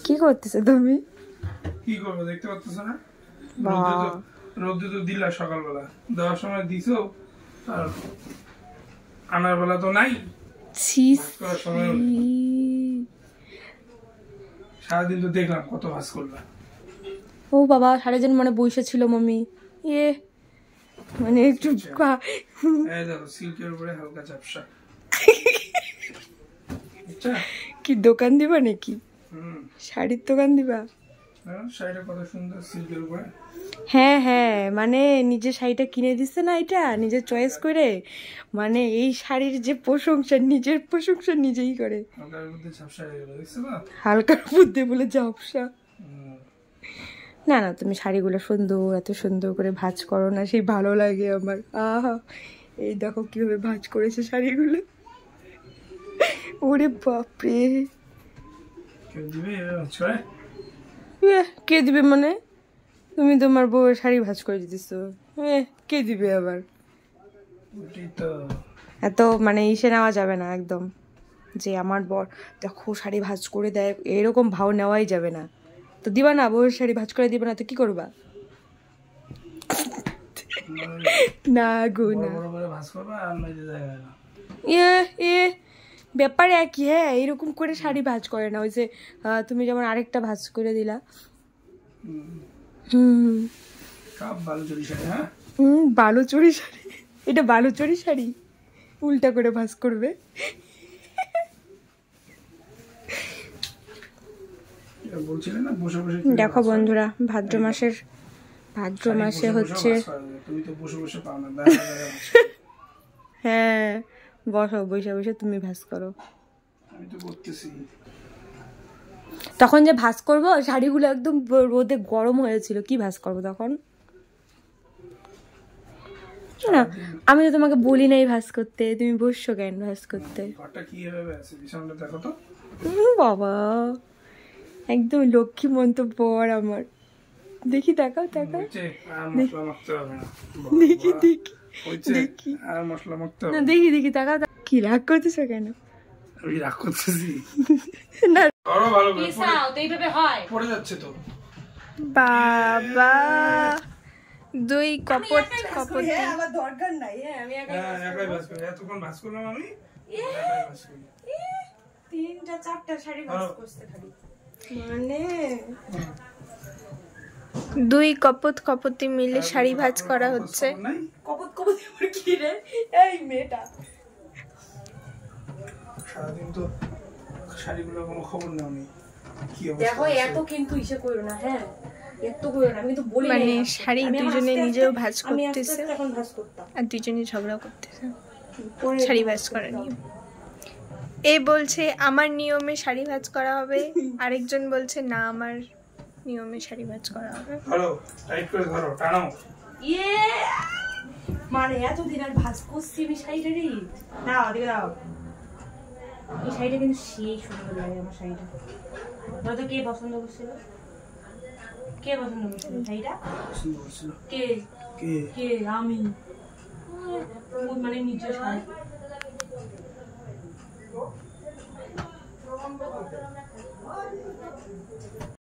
কি করতেছো তুমি? কি করবো দেখতে পাচ্ছ না? রোদ্দে তো দিলা সকালবেলা, দেওয়ার সময় দিছো আর আনার বেলা তো নাই। সারাদিন তো দেখলাম কত ভাজ করলা। ও বাবা, সারাদিন মানে বসে ছিল মামি। ইয়ে মানে একটু দেখো সিল্কের উপরে হালকা ঝাপসা। কি দোকান দিবা নাকি? শাড়ির দোকান দিবা? শাড়িটা কত সুন্দর সিল্কের উপরে। হ্যাঁ হ্যাঁ, মানে নিজের শাড়িটা কিনে দিচ্ছে না, এটা নিজের চয়েস করে, মানে এই শাড়ির যে প্রশংসা, নিজের প্রশংসা নিজেই করে। হালকার মধ্যে বলে ঝাপসা। না না, তুমি শাড়িগুলো সুন্দর, এত সুন্দর করে ভাঁজ করো না, সেই ভালো লাগে আমার। আহা, এই দেখো কিভাবে ভাঁজ করেছে শাড়িগুলো। ওরে বাপরে, কে দিবে মানে? তুমি তোমার বউয়ের শাড়ি ভাঁজ করে দিতেছো, কে দিবে আবার? এত মানে ইসে নেওয়া যাবে না একদম, যে আমার বর দেখো শাড়ি ভাঁজ করে দেয়, এরকম ভাও নেওয়াই যাবে না। তো দিবা না, বউয়ের শাড়ি ভাঁজ করে দিবা না তো কি করবা? না গো না, ব্যাপারে একই। হ্যাঁ, এরকম করে শাড়ি ভাঁজ করে না, ওই যে তুমি যেমন আরেকটা ভাঁজ করে দিলা। বালুচরি শাড়ি, এটা বালুচরি শাড়ি উল্টা করে ভাঁজ করবে। দেখো বন্ধুরা, ভাদ্র মাসে হচ্ছে, হ্যাঁ বসো, বসে বসে তুমি ভাঁজ করো। তখন যে ভাঁজ করবো শাড়িগুলো একদম রোদে গরম হয়েছিল, কি ভাঁজ করবো তখন? না, আমি তো তোমাকে বলি নাই ভাঁজ করতে, তুমি বসছো কেন ভাঁজ করতে? বাবা, একদম লক্ষ্মী মন্তব্য আমার। দেখি তাকাও তাকাও, দেখি দেখি দেখি, না দেখি দেখি তাকাও। কি রাগ করতেছো কেন? আমি রাগ করতেছি না, এইভাবে হয় পড়ে যাচ্ছে তো। বাবা, দুই কপট কপট, আমার দরকার নাই। আমি একাই ভাঁজ করি, এতক্ষণ ভাঁজ করলাম আমি। 3টা 4টা শাড়ি ভাঁজ করতে খালি, মানে দুই কপত কপতি মিলে শাড়ি ভাঁজ করা হচ্ছে। কপত কপতি আমার কি রে এই মেয়েটা? সারাদিন তো শাড়িগুলো কোনো খবর নাও নি, কি অবস্থা। দেখো এত কিন্তু ইসে করো না, হ্যাঁ এত করো না, আমি তো বলি মানে শাড়ি দুইজনে নিজেও ভাঁজ করতেছে করতাম, আর দুইজনে ঝগড়া করতেছে শাড়ি ভাঁজ করা নিয়ে। এ বলছে আমার নিয়মে শাড়ি ভাঁজ করা হবে, আরেকজন বলছে না আমার নিয়মে শাড়ি ভাঁজ করা হবে। ধরো টাইট করে ধরো, টানাও। মানে এতদিন আর ভাঁজ করছি আমি শাড়িটারই। দাও দিকে দাও, এই শাড়িটা কিন্তু সেই সুন্দর লাগে আমার শাড়িটা। তো কে পছন্দ করছিল? কে পছন্দ করছিল শাড়িটা? কে কে কে? আমি, মানে নিজের শাড়ি।